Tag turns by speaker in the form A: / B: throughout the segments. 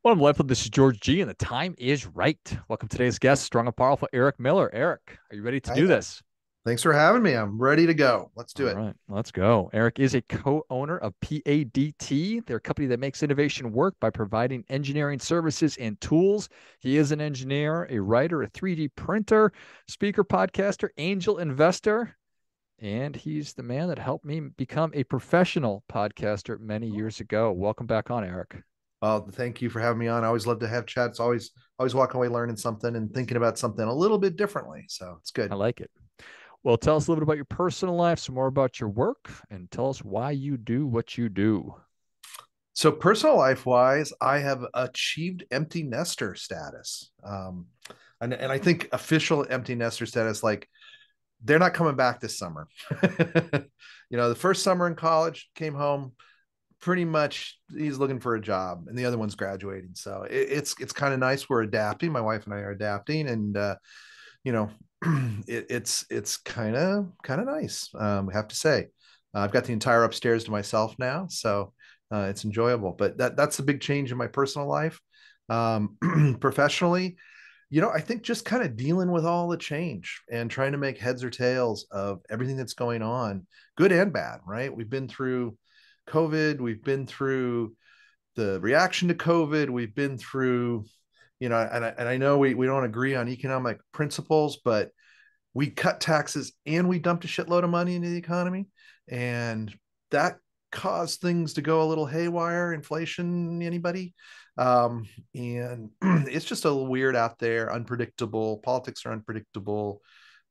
A: Welcome to LifeBlood. This is George G, and the time is right. Welcome to today's guest, strong and powerful Eric Miller. Eric, are you ready to
B: Hi
A: do
B: there.
A: this?
B: Thanks for having me. I'm ready to go. Let's do
A: All
B: it.
A: right, let's go. Eric is a co-owner of PADT. They're a company that makes innovation work by providing engineering services and tools. He is an engineer, a writer, a 3D printer, speaker, podcaster, angel investor, and he's the man that helped me become a professional podcaster many years ago. Welcome back on, Eric.
B: Well, thank you for having me on. I always love to have chats. Always walking away learning something and thinking about something a little bit differently. So it's
A: I
B: good.
A: like it. Well, tell us a little bit about your personal life, some more about your work, and tell us why you do what you do.
B: So personal life wise, I have achieved empty nester status. And I think official empty nester status, like they're not coming back this summer. The first summer in college, came home, pretty much he's looking for a job and the other one's graduating, so it's kind of nice. We're adapting, my wife and I are adapting, and you know it's kind of nice. We have to say, I've got the entire upstairs to myself now, so it's enjoyable. But that's the big change in my personal life. Professionally, I think just kind of dealing with all the change and trying to make heads or tails of everything that's going on, good and bad, right? We've been through COVID, we've been through the reaction to COVID, we've been through, and I know we don't agree on economic principles, but we cut taxes and we dumped a shitload of money into the economy. And that caused things to go a little haywire. Inflation, anybody? And it's just a little weird out there, unpredictable. Politics are unpredictable.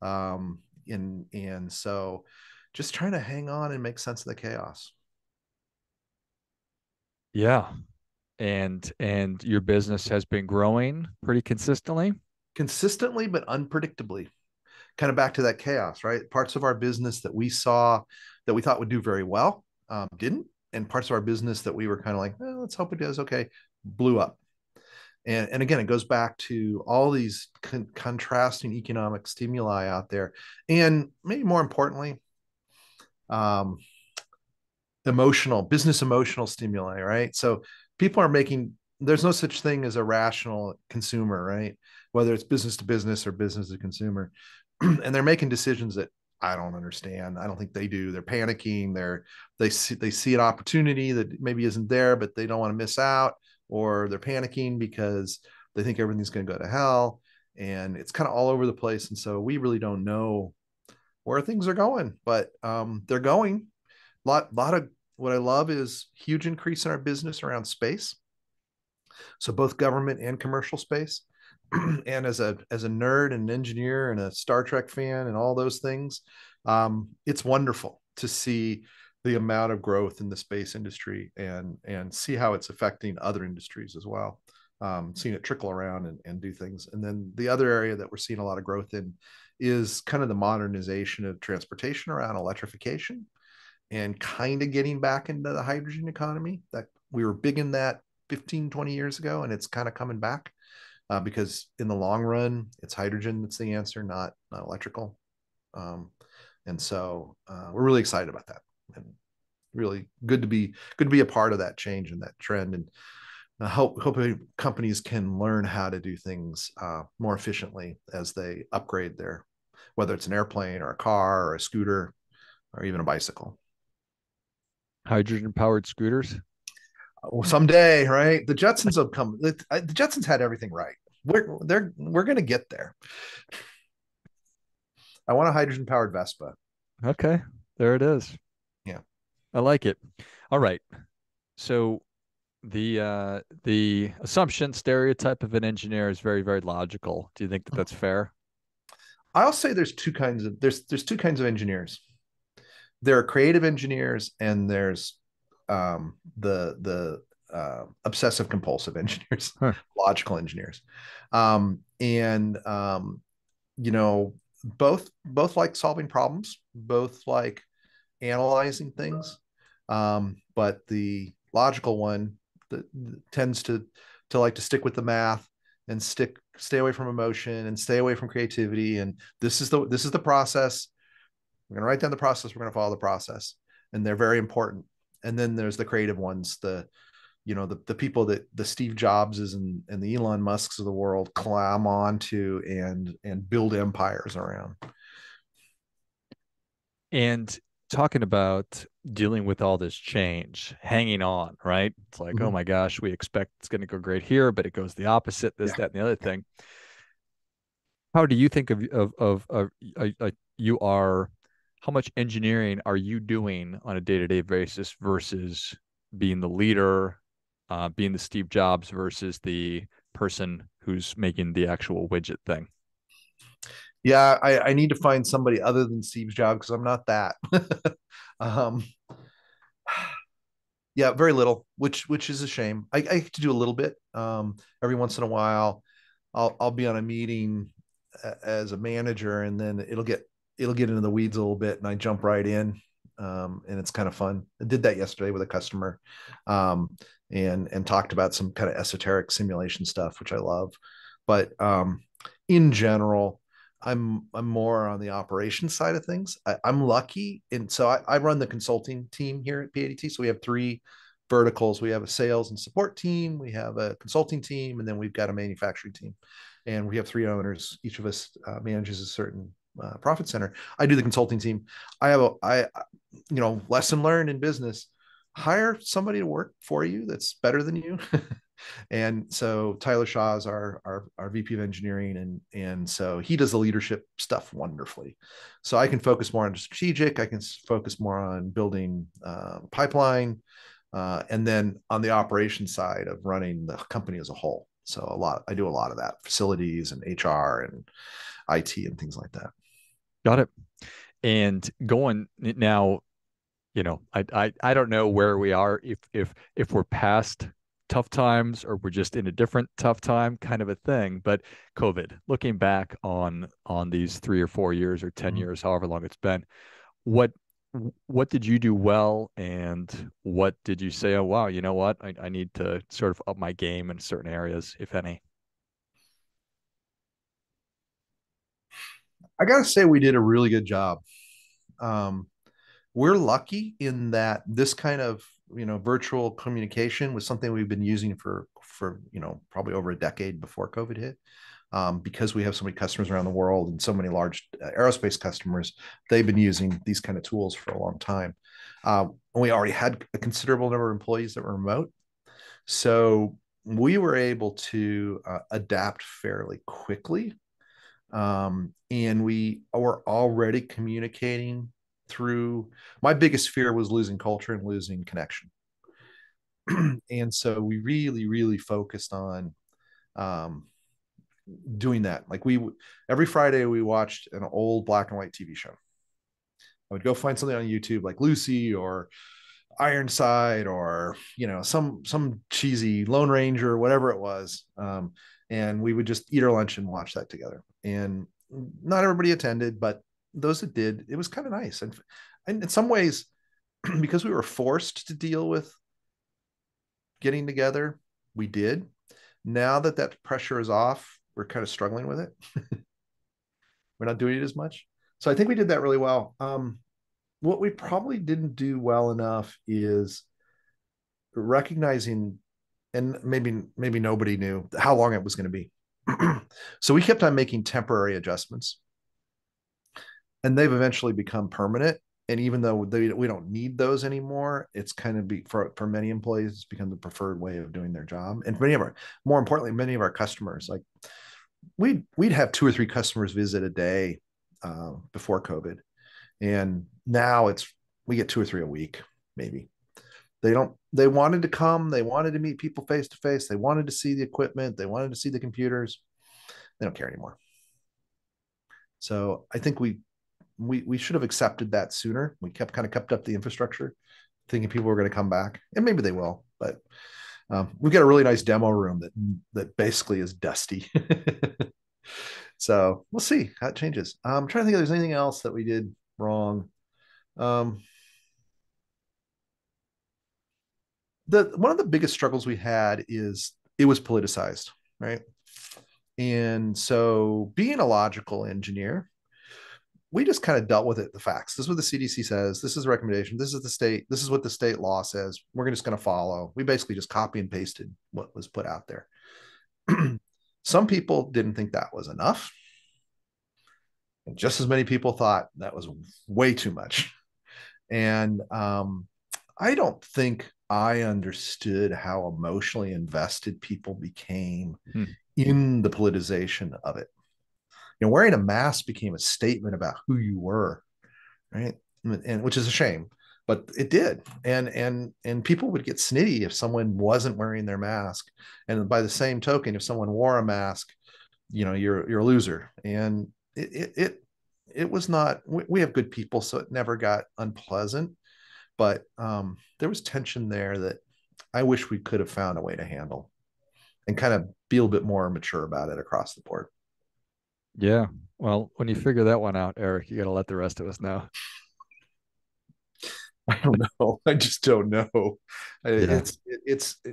B: And so just trying to hang on and make sense of the chaos.
A: Yeah. And your business has been growing pretty consistently.
B: Consistently, but unpredictably. Kind of back to that chaos, right? Parts of our business that we saw that we thought would do very well didn't. And parts of our business that we were kind of like, let's hope it does okay, blew up. And again, it goes back to all these contrasting economic stimuli out there. And maybe more importantly, um, business emotional stimuli, right? So people are making, there's no such thing as a rational consumer, right? Whether it's business to business or business to consumer. And they're making decisions that I don't understand. I don't think they do. They're panicking. They see an opportunity that maybe isn't there, but they don't want to miss out, or they're panicking because they think everything's going to go to hell, and it's kind of all over the place. And so we really don't know where things are going, but they're going. Lot of what I love is huge increase in our business around space. So both government and commercial space. And as a nerd and an engineer and a Star Trek fan and all those things, it's wonderful to see the amount of growth in the space industry and see how it's affecting other industries as well. Seeing it trickle around and do things. And then the other area that we're seeing a lot of growth in is kind of the modernization of transportation around electrification and kind of getting back into the hydrogen economy. That we were big in that 15, 20 years ago, and it's kind of coming back because in the long run, it's hydrogen that's the answer, not electrical. Um, and so we're really excited about that, and really good to be a part of that change and that trend. And hopefully companies can learn how to do things more efficiently as they upgrade their, whether it's an airplane or a car or a scooter or even a bicycle.
A: Hydrogen powered scooters.
B: Someday, right? The Jetsons have come. The Jetsons had everything right. We're going to get there. I want a hydrogen powered Vespa.
A: Okay, there it is.
B: Yeah.
A: I like it. All right. So the assumption stereotype of an engineer is very, very logical. Do you think that that's fair?
B: I'll say there's two kinds of engineers. There are creative engineers and there's the obsessive compulsive engineers,
A: Huh.
B: logical engineers. And you know, both like solving problems, both like analyzing things. But the logical one that tends to like to stick with the math and stay away from emotion and stay away from creativity. And this is the process. We're going to write down the process. We're going to follow the process, and they're very important. And then there's the creative ones, the people that the Steve Jobses and the Elon Musks of the world climb onto and build empires around.
A: And talking about dealing with all this change, hanging on, right? It's like, oh
B: Mm-hmm.
A: my gosh, we expect it's going to go great here, but it goes the opposite, this,
B: Yeah.
A: that, and the other thing. How do you think you are, how much engineering are you doing on a day-to-day basis versus being the leader, being the Steve Jobs versus the person who's making the actual widget thing?
B: Yeah, I need to find somebody other than Steve Jobs because I'm not that. um, yeah, very little, which is a shame. I get to do a little bit every once in a while. I'll be on a meeting as a manager, and then it'll get into the weeds a little bit, and I jump right in, and it's kind of fun. I did that yesterday with a customer, um, and talked about some kind of esoteric simulation stuff, which I love. But in general, I'm more on the operations side of things. I'm lucky, and so I run the consulting team here at PADT. So we have three verticals. We have a sales and support team, we have a consulting team, and then we've got a manufacturing team. And we have three owners. Each of us manages a certain profit center. I do the consulting team. Lesson learned in business: hire somebody to work for you that's better than you. And so Tyler Shaw is our VP of engineering, and so he does the leadership stuff wonderfully. So I can focus more on strategic. I can focus more on building pipeline, and then on the operations side of running the company as a whole. So I do a lot of that, facilities and HR and IT and things like that.
A: Got it. And going now, I don't know where we are, if we're past tough times or we're just in a different tough time kind of a thing. But COVID, looking back on these 3 or 4 years or 10
B: Mhm.
A: years, however long it's been, what what did you do well, and what did you say, oh wow, you know what? I need to sort of up my game in certain areas, if any.
B: I got to say, we did a really good job. Um, we're lucky in that this kind of virtual communication was something we've been using for probably over a decade before COVID hit. Because we have so many customers around the world and so many large aerospace customers, they've been using these kind of tools for a long time. We already had a considerable number of employees that were remote, so we were able to adapt fairly quickly, and we were already communicating through. My biggest fear was losing culture and losing connection. And so we really focused on um, doing that. Like every Friday we watched an old black and white TV show. I would go find something on YouTube like Lucy or Ironside or some cheesy Lone Ranger or whatever it was, and we would just eat our lunch and watch that together. And not everybody attended, but those that did, it was kind of nice. And in some ways, because we were forced to deal with getting together, we did. Now that that pressure is off, we're kind of struggling with it. We're not doing it as much. So I think we did that really well. What we probably didn't do well enough is recognizing, and maybe nobody knew how long it was going to be. So we kept on making temporary adjustments, and they've eventually become permanent. And even though we don't need those anymore, it's kind of for many employees, it's become the preferred way of doing their job. And more importantly, many of our customers, like we'd have two or three customers visit a day before COVID, and now we get two or three a week, maybe. They wanted to come, they wanted to meet people face to face, they wanted to see the equipment, they wanted to see the computers. They don't care anymore. So I think we should have accepted that sooner. We kept up the infrastructure, thinking people were going to come back, and maybe they will. But we've got a really nice demo room that basically is dusty. So we'll see how it changes. I'm trying to think if there's anything else that we did wrong. Um, the One of the biggest struggles we had is it was politicized, right? And so being a logical engineer, we just kind of dealt with it, the facts. This is what the CDC says. This is a recommendation. This is the state. This is what the state law says. We're just going to follow. We basically just copy and pasted what was put out there. Some people didn't think that was enough. And just as many people thought that was way too much. And I don't think I understood how emotionally invested people became in the politicization of it. Wearing a mask became a statement about who you were, right? And which is a shame, but it did. And people would get snitty if someone wasn't wearing their mask. And by the same token, if someone wore a mask, you're a loser. And it was not. We have good people, so it never got unpleasant. But there was tension there that I wish we could have found a way to handle and kind of be a little bit more mature about it across the board.
A: Yeah. Well, when you figure that one out, Eric, you got to let the rest of us know.
B: I don't know. I just don't know.
A: Yeah.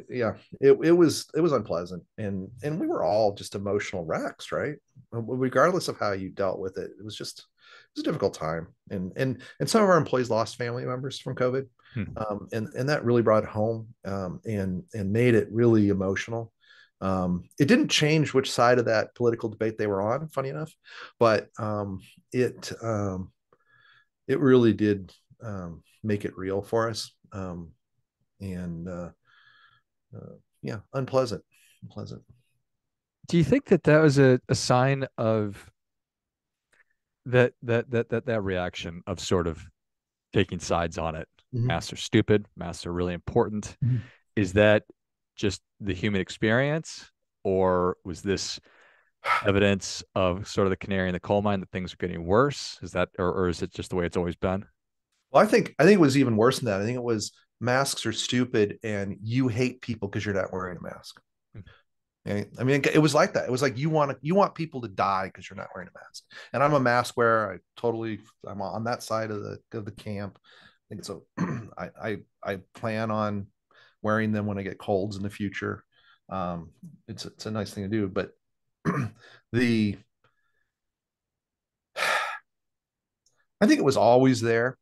B: Yeah. It was unpleasant, and we were all just emotional wrecks, right? Regardless of how you dealt with it, it was a difficult time, and some of our employees lost family members from COVID,
A: Hmm.
B: and that really brought it home, and made it really emotional. It didn't change which side of that political debate they were on, funny enough, but it really did make it real for us. And Yeah, unpleasant.
A: Do you think that that was a sign of that reaction of sort of taking sides on it?
B: Mm-hmm.
A: Masks are stupid. Masks are really important.
B: Mm-hmm.
A: Is that just the human experience, or was this evidence of sort of the canary in the coal mine that things are getting worse? Is that, or is it just the way it's always been?
B: Well, I think it was even worse than that. I think it was masks are stupid, and you hate people because you're not wearing a mask. Okay? I mean, it was like that. It was like you want people to die because you're not wearing a mask. And I'm a mask wearer. I'm on that side of the camp. I think so. I plan on wearing them when I get colds in the future. It's a nice thing to do, but the I think it was always there,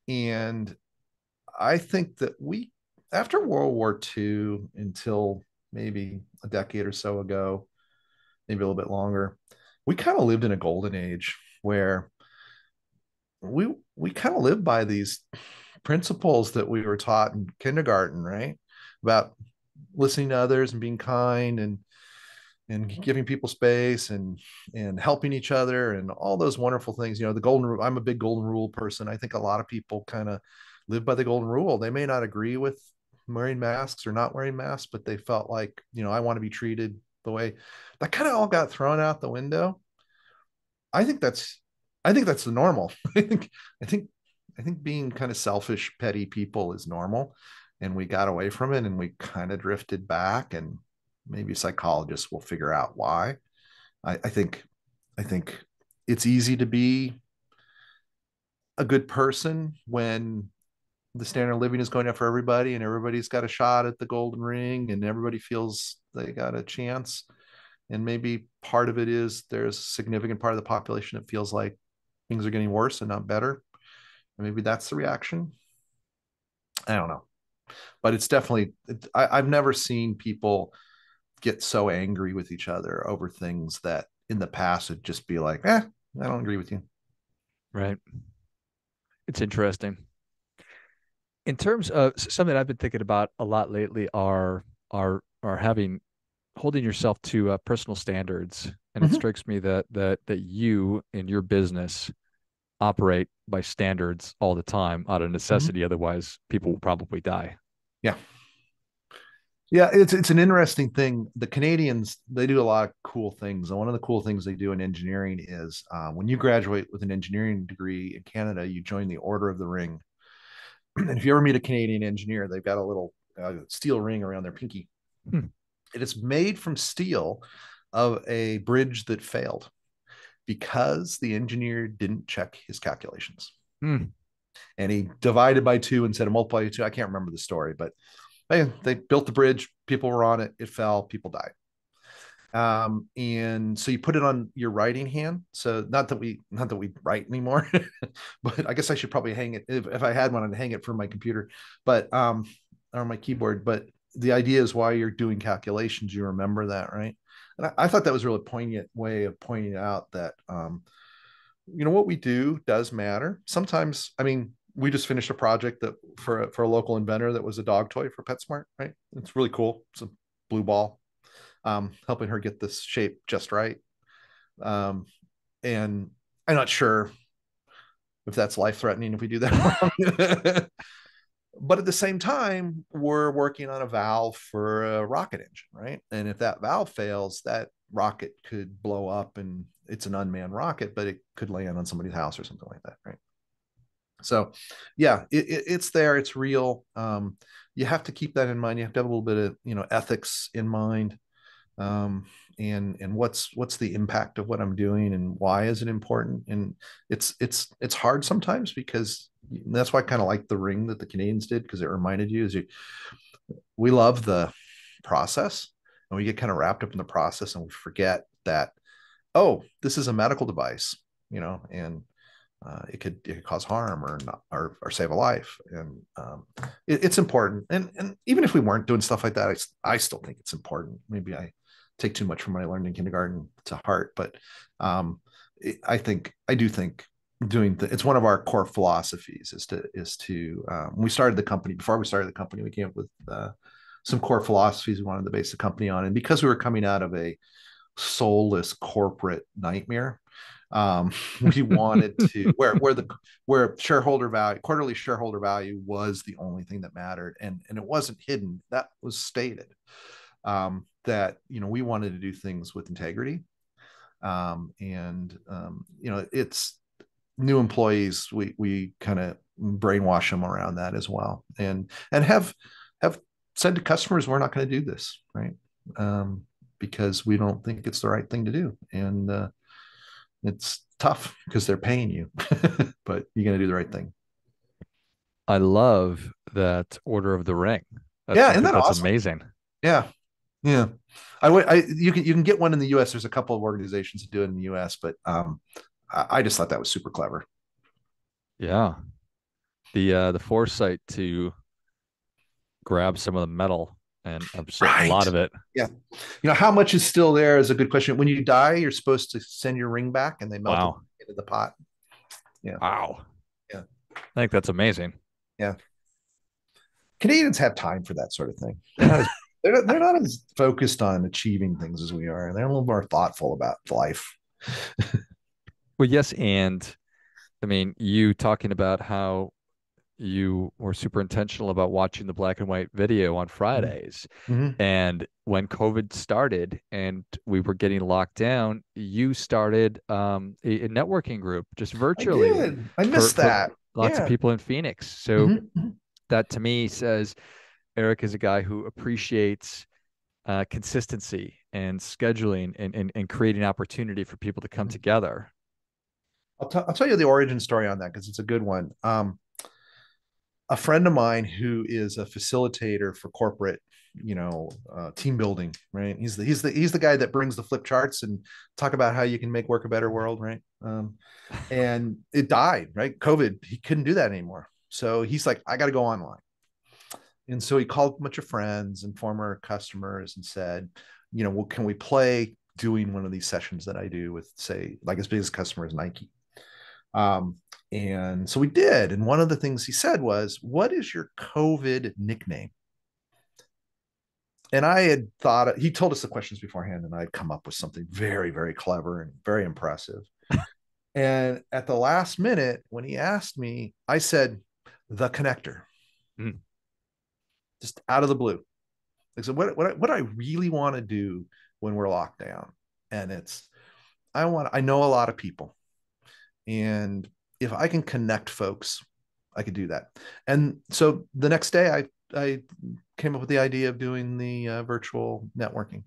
B: and I think that after World War II, until maybe a decade or so ago, maybe a little bit longer, we kind of lived in a golden age where we kind of lived by these principles that we were taught in kindergarten, right? About listening to others and being kind, and giving people space, and helping each other, and all those wonderful things. The golden rule. I'm a big golden rule person. I think a lot of people kind of live by the golden rule. They may not agree with wearing masks or not wearing masks, but they felt like, I want to be treated the way that kind of all got thrown out the window. I think that's I think that's the normal. I think I think being kind of selfish, petty people is normal. And we got away from it, and we kind of drifted back, and maybe psychologists will figure out why. I think it's easy to be a good person when the standard of living is going up for everybody, and everybody's got a shot at the golden ring, and everybody feels they got a chance. And maybe part of it is there's a significant part of the population that feels like things are getting worse and not better. And maybe that's the reaction. I don't know, but it's definitely. I've never seen people get so angry with each other over things that in the past would just be like, I don't agree with you.
A: Right. It's interesting. In terms of something I've been thinking about a lot lately are having holding yourself to personal standards. And it
B: Mm-hmm.
A: strikes me that you in your business operate by standards all the time out of
B: Mm-hmm.
A: necessity. Otherwise, people will probably die.
B: Yeah. Yeah, it's an interesting thing. The Canadians, they do a lot of cool things, and one of the cool things they do in engineering is when you graduate with an engineering degree in Canada, you join the Order of the Ring. And if you ever meet a Canadian engineer, they've got a little steel ring around their pinky.
A: Hmm.
B: It is made from steel of a bridge that failed because the engineer didn't check his calculations,
A: Hmm.
B: and he divided by two instead of multiply by two. I can't remember the story, but they built the bridge. People were on it. It fell. People died. And so you put it on your writing hand. So not that we write anymore, but I guess I should probably hang it if I had one, I'd hang it from my computer, but or my keyboard. But the idea is while you're doing calculations, you remember that, right? And I thought that was a really poignant way of pointing out that what we do does matter. Sometimes, I mean, we just finished a project that for a local inventor that was a dog toy for PetSmart, right? It's really cool. It's a blue ball, helping her get this shape just right. Um, and I'm not sure if that's life threatening if we do that wrong. But at the same time, we're working on a valve for a rocket engine, right? And if that valve fails, that rocket could blow up, and it's an unmanned rocket, but it could land on somebody's house or something like that, right? So, yeah, it's there, it's real. You have to keep that in mind. You have to have a little bit of ethics in mind, um, and what's the impact of what I'm doing, and why is it important? And it's hard sometimes, because that's why I kind of like the ring that the Canadians did, because it reminded you, we love the process, and we get kind of wrapped up in the process, and we forget that, oh, this is a medical device, and it could cause harm or not, or save a life. And it's important. And even if we weren't doing stuff like that, I still think it's important. Maybe I take too much from what I learned in kindergarten to heart, but I do think it's one of our core philosophies is to we started the company. Before we started the company, we came up with some core philosophies we wanted to base the company on. And because we were coming out of a soulless corporate nightmare, we wanted to where shareholder value, quarterly shareholder value, was the only thing that mattered, and it wasn't hidden. That was stated, that we wanted to do things with integrity, and it's new employees, we kind of brainwash them around that as well, and have said to customers, we're not going to do this, right? Because we don't think it's the right thing to do. And it's tough because they're paying you, but you're going to do the right thing.
A: I love that Order of the Ring.
B: Yeah,
A: I
B: isn't
A: think
B: that
A: that's
B: awesome?
A: amazing.
B: Yeah, yeah. You can get one in the U.S. There's a couple of organizations that do it in the U.S., but I just thought that was super clever.
A: Yeah. The foresight to grab some of the metal and a lot
B: Right.
A: of it.
B: Yeah. How much is still there is a good question. When you die, you're supposed to send your ring back, and they melt it
A: Wow.
B: into the pot. Yeah.
A: Wow.
B: Yeah.
A: I think that's amazing.
B: Yeah. Canadians have time for that sort of thing. They're not as focused on achieving things as we are. They're a little more thoughtful about life.
A: Well, yes, and I mean, you talking about how you were super intentional about watching the black and white video on Fridays.
B: Mm-hmm.
A: And when COVID started and we were getting locked down, you started a networking group just
B: I
A: virtually
B: did. I
A: for
B: missed that.
A: lots of
B: Yeah.
A: people in Phoenix. So
B: Mm-hmm.
A: that to me says Eric is a guy who appreciates consistency and scheduling and creating opportunity for people to come together.
B: I'll tell you the origin story on that, because it's a good one. A friend of mine who is a facilitator for corporate, team building, right? He's the guy that brings the flip charts and talk about how you can make work a better world, right? And it died, right? COVID, he couldn't do that anymore. So he's like, I got to go online. And so he called a bunch of friends and former customers and said, well, can we play doing one of these sessions that I do with, say, like his biggest customer is Nike. Um, and so we did. And one of the things he said was, what is your COVID nickname? And I had thought, he told us the questions beforehand, and I'd come up with something very, very clever and very impressive. And at the last minute, when he asked me, I said, the connector,
A: Mm.
B: just out of the blue. Like, so what I really want to do when we're locked down, and I know a lot of people, and if I can connect folks, I could do that. And so the next day, I came up with the idea of doing the virtual networking,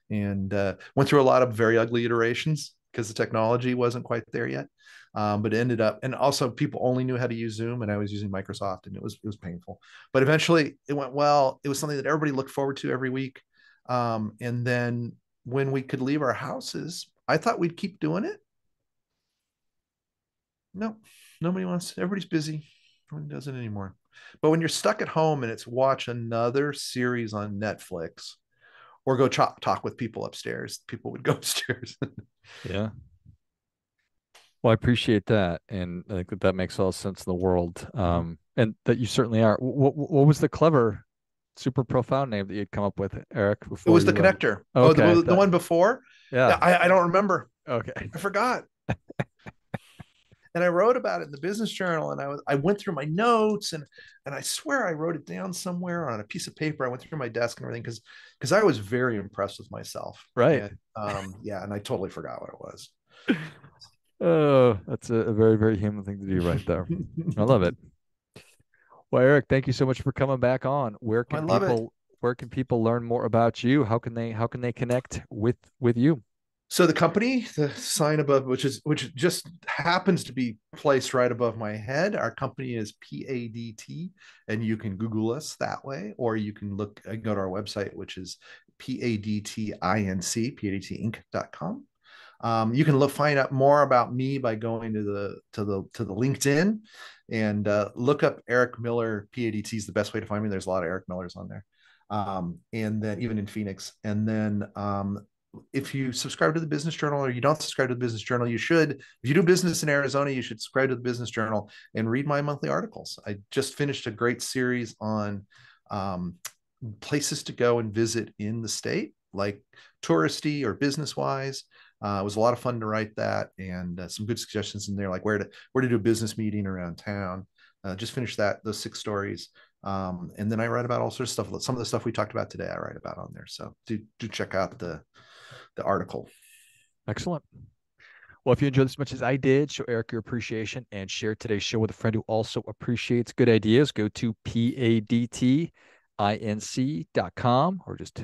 B: and went through a lot of very ugly iterations because the technology wasn't quite there yet. But it ended up, and also people only knew how to use Zoom, and I was using Microsoft, and it was painful. But eventually, it went well. It was something that everybody looked forward to every week. And then when we could leave our houses, I thought we'd keep doing it. No, nobody wants. Everybody's busy. Nobody does it anymore. But when you're stuck at home and it's watch another series on Netflix or go talk with people upstairs, people would go upstairs.
A: Yeah. Well, I appreciate that, and I think that that makes all sense in the world. And that you certainly are. What was the clever, super profound name that you'd come up with, Eric,
B: It
A: before
B: was the
A: you?
B: connector. Oh,
A: Okay,
B: the one before.
A: yeah.
B: I don't remember.
A: Okay.
B: I forgot. And I wrote about it in the business journal, and I went through my notes, and I swear I wrote it down somewhere on a piece of paper. I went through my desk and everything because I was very impressed with myself.
A: Right.
B: And yeah, and I totally forgot what it was.
A: Oh, that's a very, very human thing to do right there. I love it. Well, Eric, thank you so much for coming back on.
B: I love it.
A: Where can people learn more about you? How can they connect with you?
B: So the company, the sign above, which just happens to be placed right above my head, our company is PADT, and you can Google us that way, or you can go to our website, which is PADTINC, PADTinc.com. You can find out more about me by going to the LinkedIn and look up Eric Miller. PADT is the best way to find me. There's a lot of Eric Millers on there, and then even in Phoenix. And then if you subscribe to the Business Journal or you don't subscribe to the Business Journal, you should. If you do business in Arizona, you should subscribe to the Business Journal and read my monthly articles. I just finished a great series on places to go and visit in the state, like touristy or business wise. It was a lot of fun to write that, and some good suggestions in there, like where to do a business meeting around town. Just finished those 6 stories, and then I write about all sorts of stuff. Some of the stuff we talked about today, I write about on there. So do check out the article.
A: Excellent. Well, if you enjoyed this as much as I did, show Eric your appreciation and share today's show with a friend who also appreciates good ideas. Go to PADTINC.com or just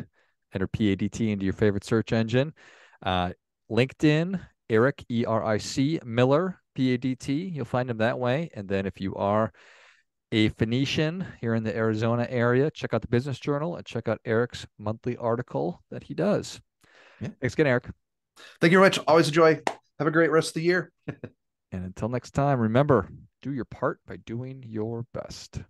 A: enter PADT into your favorite search engine. Uh, LinkedIn, Eric, ERIC, Miller, PADT. You'll find him that way. And then if you are a Phoenician here in the Arizona area, check out the Business Journal and check out Eric's monthly article that he does.
B: Yeah.
A: Thanks again, Eric.
B: Thank you very much. Always a joy. Have a great rest of the year.
A: And until next time, remember, do your part by doing your best.